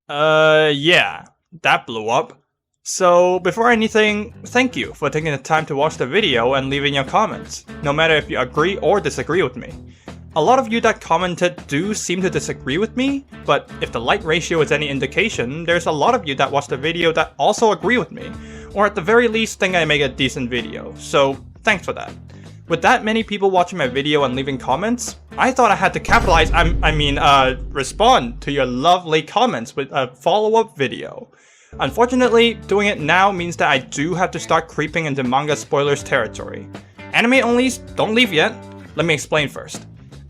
Yeah, that blew up. So, before anything, thank you for taking the time to watch the video and leaving your comments, no matter if you agree or disagree with me. A lot of you that commented do seem to disagree with me, but if the like ratio is any indication, there's a lot of you that watched the video that also agree with me, or at the very least think I make a decent video, so thanks for that. With that many people watching my video and leaving comments, I thought I had to capitalize, respond to your lovely comments with a follow-up video. Unfortunately, doing it now means that I do have to start creeping into manga spoilers territory. Anime onlys, don't leave yet. Let me explain first.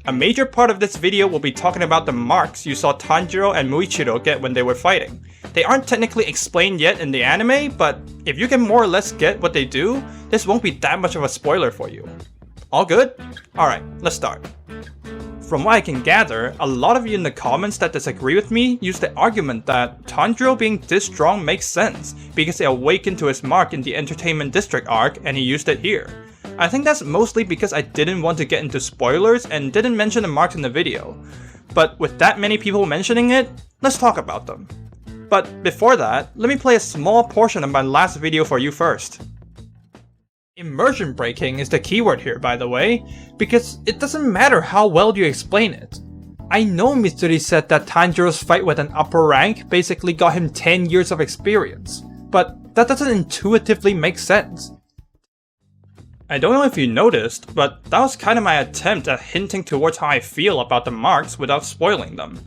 A major part of this video will be talking about the marks you saw Tanjiro and Muichiro get when they were fighting. They aren't technically explained yet in the anime, but if you can more or less get what they do, this won't be that much of a spoiler for you. All good? Alright, let's start. From what I can gather, a lot of you in the comments that disagree with me use the argument that Tanjiro being this strong makes sense because he awakened to his mark in the Entertainment District arc and he used it here. I think that's mostly because I didn't want to get into spoilers and didn't mention the marks in the video. But with that many people mentioning it, let's talk about them. But before that, let me play a small portion of my last video for you first. Immersion breaking is the keyword here, by the way, because it doesn't matter how well you explain it. I know Mitsuri said that Tanjiro's fight with an upper rank basically got him 10 years of experience, but that doesn't intuitively make sense. I don't know if you noticed, but that was kind of my attempt at hinting towards how I feel about the marks without spoiling them.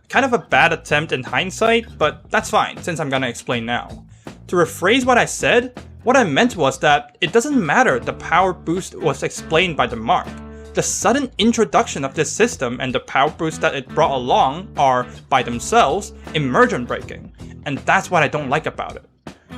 Kind of a bad attempt in hindsight, but that's fine since I'm gonna explain now. To rephrase what I said, what I meant was that it doesn't matter the power boost was explained by the mark. The sudden introduction of this system and the power boost that it brought along are, by themselves, immersion breaking, and that's what I don't like about it.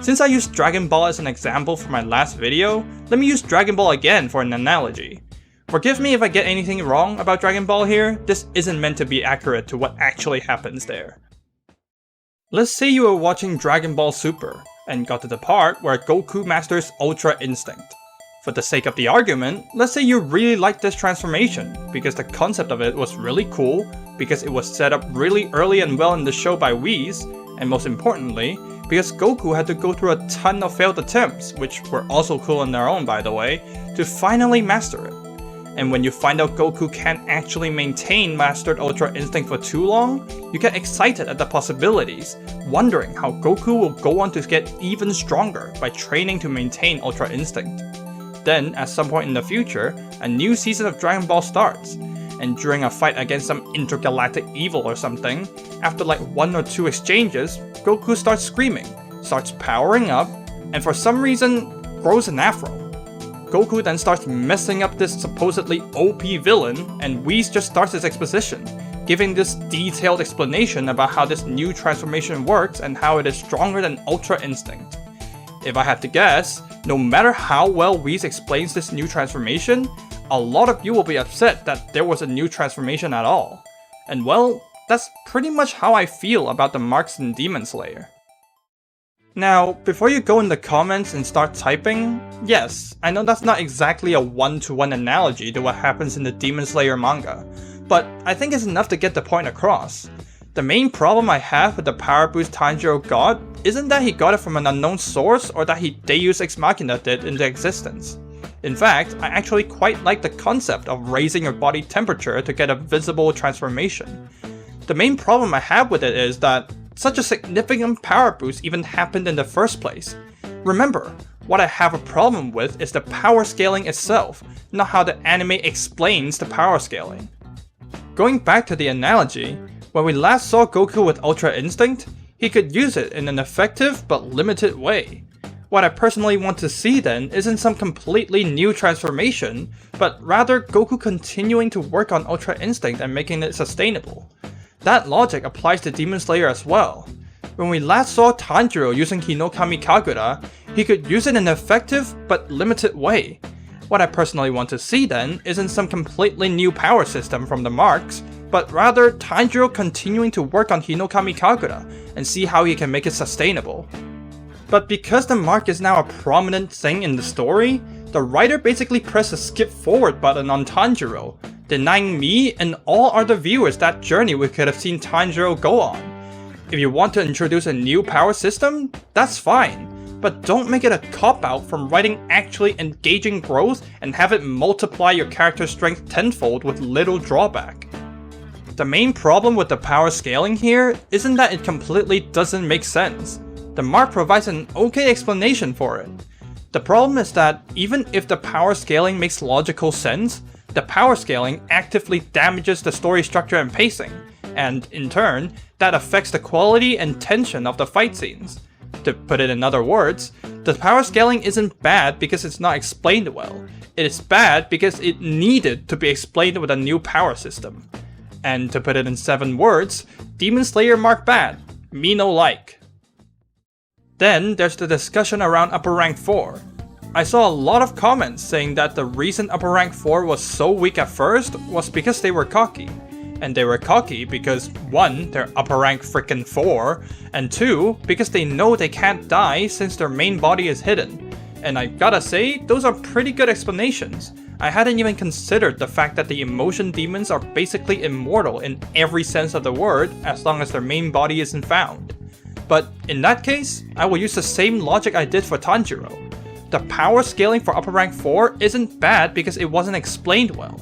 Since I used Dragon Ball as an example for my last video, let me use Dragon Ball again for an analogy. Forgive me if I get anything wrong about Dragon Ball here, this isn't meant to be accurate to what actually happens there. Let's say you were watching Dragon Ball Super, and got to the part where Goku masters Ultra Instinct. For the sake of the argument, let's say you really liked this transformation, because the concept of it was really cool, because it was set up really early and well in the show by Whis, and most importantly, because Goku had to go through a ton of failed attempts, which were also cool in their own by the way, to finally master it. And when you find out Goku can't actually maintain mastered Ultra Instinct for too long, you get excited at the possibilities, wondering how Goku will go on to get even stronger by training to maintain Ultra Instinct. Then, at some point in the future, a new season of Dragon Ball starts, and during a fight against some intergalactic evil or something, after like 1 or 2 exchanges, Goku starts screaming, starts powering up, and for some reason, grows an afro. Goku then starts messing up this supposedly OP villain, and Whis just starts his exposition, giving this detailed explanation about how this new transformation works and how it is stronger than Ultra Instinct. If I had to guess, no matter how well Whis explains this new transformation, a lot of you will be upset that there was a new transformation at all. And well, that's pretty much how I feel about the marks in Demon Slayer. Now, before you go in the comments and start typing, yes, I know that's not exactly a one-to-one analogy to what happens in the Demon Slayer manga, but I think it's enough to get the point across. The main problem I have with the power boost Tanjiro got isn't that he got it from an unknown source or that he Deus Ex Machina it into existence. In fact, I actually quite like the concept of raising your body temperature to get a visible transformation. The main problem I have with it is that such a significant power boost even happened in the first place. Remember, what I have a problem with is the power scaling itself, not how the anime explains the power scaling. Going back to the analogy, when we last saw Goku with Ultra Instinct, he could use it in an effective but limited way. What I personally want to see then isn't some completely new transformation, but rather Goku continuing to work on Ultra Instinct and making it sustainable. That logic applies to Demon Slayer as well. When we last saw Tanjiro using Hinokami Kagura, he could use it in an effective but limited way. What I personally want to see then isn't some completely new power system from the marks, but rather Tanjiro continuing to work on Hinokami Kagura and see how he can make it sustainable. But because the mark is now a prominent thing in the story, the writer basically pressed a skip forward button on Tanjiro, denying me and all other viewers that journey we could have seen Tanjiro go on. If you want to introduce a new power system, that's fine, but don't make it a cop-out from writing actually engaging growth and have it multiply your character's strength tenfold with little drawback. The main problem with the power scaling here isn't that it completely doesn't make sense. The mark provides an okay explanation for it. The problem is that even if the power scaling makes logical sense, the power scaling actively damages the story structure and pacing, and in turn, that affects the quality and tension of the fight scenes. To put it in other words, the power scaling isn't bad because it's not explained well. It is bad because it needed to be explained with a new power system. And to put it in 7 words, Demon Slayer mark bad, me no like. Then there's the discussion around Upper Rank 4. I saw a lot of comments saying that the reason Upper Rank 4 was so weak at first was because they were cocky. And they were cocky because 1, they're Upper Rank frickin' 4, and 2, because they know they can't die since their main body is hidden. And I gotta say, those are pretty good explanations. I hadn't even considered the fact that the emotion demons are basically immortal in every sense of the word as long as their main body isn't found. But in that case, I will use the same logic I did for Tanjiro. The power scaling for Upper Rank 4 isn't bad because it wasn't explained well.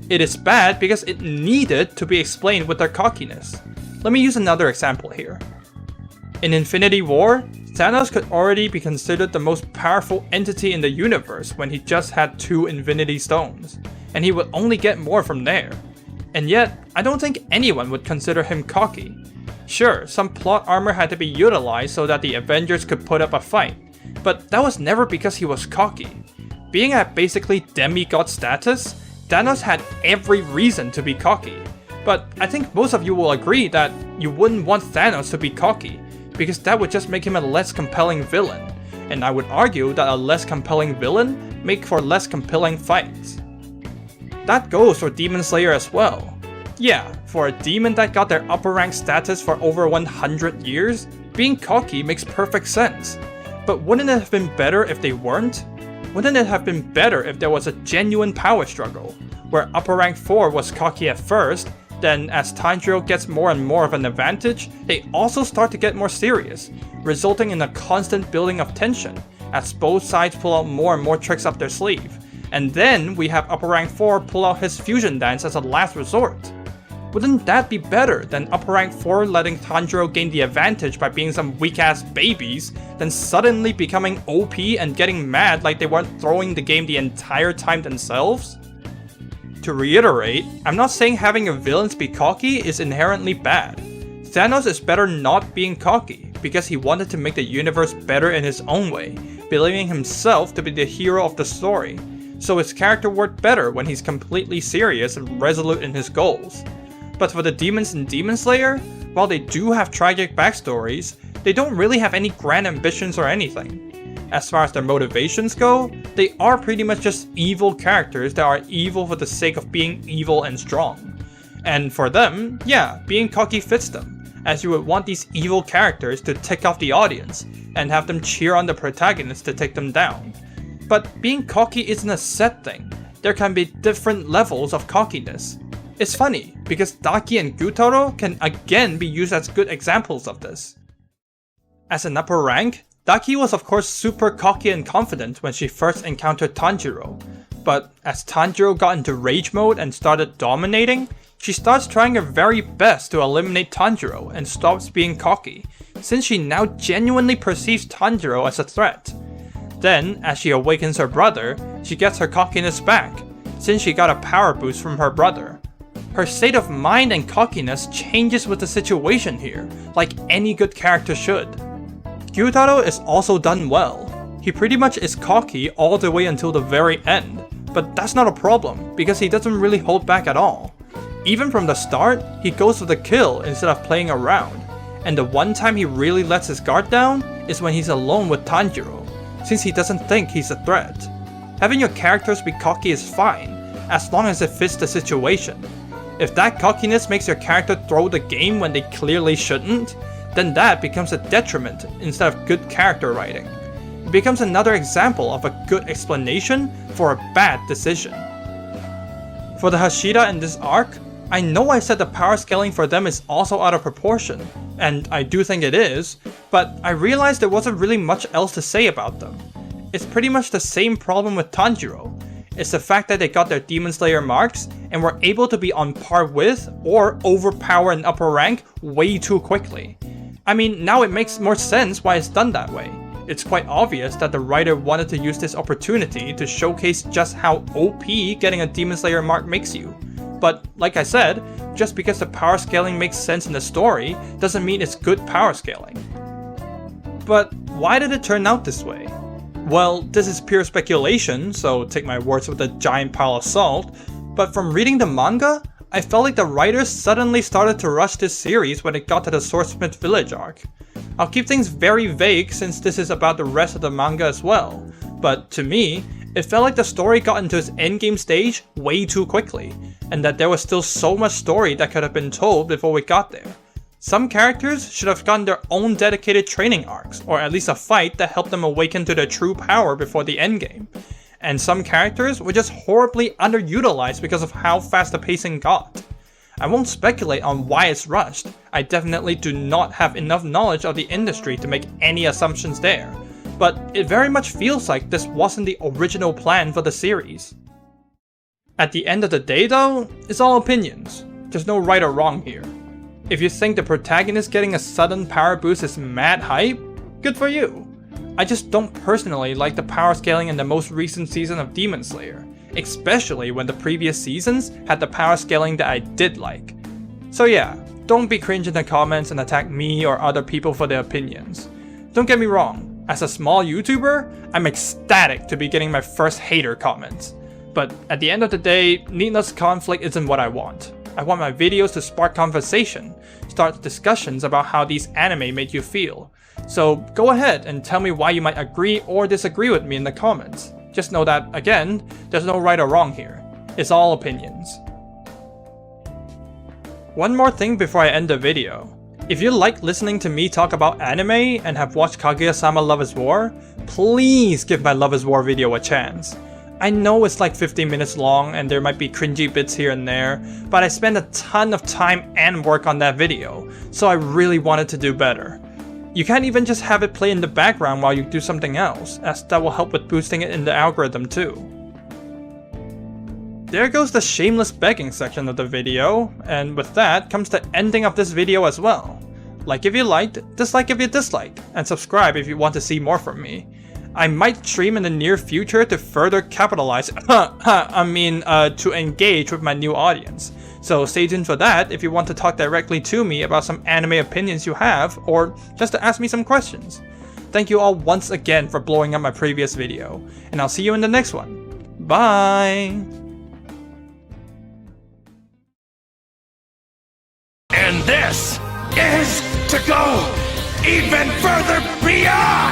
It is bad because it needed to be explained with their cockiness. Let me use another example here. In Infinity War, Thanos could already be considered the most powerful entity in the universe when he just had 2 Infinity Stones, and he would only get more from there. And yet, I don't think anyone would consider him cocky. Sure, some plot armor had to be utilized so that the Avengers could put up a fight, but that was never because he was cocky. Being at basically demigod status, Thanos had every reason to be cocky. But I think most of you will agree that you wouldn't want Thanos to be cocky, because that would just make him a less compelling villain, and I would argue that a less compelling villain make for less compelling fights. That goes for Demon Slayer as well. Yeah, for a demon that got their upper rank status for over 100 years, being cocky makes perfect sense. But wouldn't it have been better if they weren't? Wouldn't it have been better if there was a genuine power struggle, where Upper Rank 4 was cocky at first, then as Tanjiro gets more and more of an advantage, they also start to get more serious, resulting in a constant building of tension, as both sides pull out more and more tricks up their sleeve. And then we have Upper Rank 4 pull out his fusion dance as a last resort. Wouldn't that be better than Upper Rank 4 letting Tanjiro gain the advantage by being some weak-ass babies, then suddenly becoming OP and getting mad like they weren't throwing the game the entire time themselves? To reiterate, I'm not saying having your villains be cocky is inherently bad. Thanos is better not being cocky, because he wanted to make the universe better in his own way, believing himself to be the hero of the story, so his character worked better when he's completely serious and resolute in his goals. But for the demons in Demon Slayer, while they do have tragic backstories, they don't really have any grand ambitions or anything. As far as their motivations go, they are pretty much just evil characters that are evil for the sake of being evil and strong. And for them, yeah, being cocky fits them, as you would want these evil characters to tick off the audience, and have them cheer on the protagonist to take them down. But being cocky isn't a set thing. There can be different levels of cockiness. It's funny, because Daki and Gyutaro can again be used as good examples of this. As an upper rank, Daki was of course super cocky and confident when she first encountered Tanjiro, but as Tanjiro got into rage mode and started dominating, she starts trying her very best to eliminate Tanjiro and stops being cocky, since she now genuinely perceives Tanjiro as a threat. Then, as she awakens her brother, she gets her cockiness back, since she got a power boost from her brother. Her state of mind and cockiness changes with the situation here, like any good character should. Gyutaro is also done well. He pretty much is cocky all the way until the very end, but that's not a problem, because he doesn't really hold back at all. Even from the start, he goes for the kill instead of playing around, and the one time he really lets his guard down is when he's alone with Tanjiro, since he doesn't think he's a threat. Having your characters be cocky is fine, as long as it fits the situation. If that cockiness makes your character throw the game when they clearly shouldn't, then that becomes a detriment instead of good character writing. It becomes another example of a good explanation for a bad decision. For the Hashira in this arc, I know I said the power scaling for them is also out of proportion, and I do think it is, but I realized there wasn't really much else to say about them. It's pretty much the same problem with Tanjiro. It's the fact that they got their Demon Slayer marks and were able to be on par with or overpower an upper rank way too quickly. I mean, now it makes more sense why it's done that way. It's quite obvious that the writer wanted to use this opportunity to showcase just how OP getting a Demon Slayer mark makes you. But like I said, just because the power scaling makes sense in the story doesn't mean it's good power scaling. But why did it turn out this way? Well, this is pure speculation, so take my words with a giant pile of salt, but from reading the manga, I felt like the writers suddenly started to rush this series when it got to the Swordsmith Village arc. I'll keep things very vague since this is about the rest of the manga as well, but to me, it felt like the story got into its endgame stage way too quickly, and that there was still so much story that could have been told before we got there. Some characters should have gotten their own dedicated training arcs, or at least a fight that helped them awaken to their true power before the endgame. And some characters were just horribly underutilized because of how fast the pacing got. I won't speculate on why it's rushed. I definitely do not have enough knowledge of the industry to make any assumptions there, but it very much feels like this wasn't the original plan for the series. At the end of the day though, it's all opinions. There's no right or wrong here. If you think the protagonist getting a sudden power boost is mad hype, good for you. I just don't personally like the power scaling in the most recent season of Demon Slayer, especially when the previous seasons had the power scaling that I did like. So yeah, don't be cringe in the comments and attack me or other people for their opinions. Don't get me wrong, as a small YouTuber, I'm ecstatic to be getting my first hater comments. But at the end of the day, needless conflict isn't what I want. I want my videos to spark conversation, start discussions about how these anime made you feel. So go ahead and tell me why you might agree or disagree with me in the comments. Just know that, again, there's no right or wrong here. It's all opinions. One more thing before I end the video. If you like listening to me talk about anime and have watched Kaguya-sama Love is War, please give my Love is War video a chance. I know it's like 15 minutes long and there might be cringy bits here and there, but I spent a ton of time and work on that video, so I really wanted to do better. You can't even just have it play in the background while you do something else, as that will help with boosting it in the algorithm too. There goes the shameless begging section of the video, and with that comes the ending of this video as well. Like if you liked, dislike if you disliked, and subscribe if you want to see more from me. I might stream in the near future to further capitalize, to engage with my new audience. So stay tuned for that if you want to talk directly to me about some anime opinions you have, or just to ask me some questions. Thank you all once again for blowing up my previous video, and I'll see you in the next one. Bye! And this is to go even further beyond!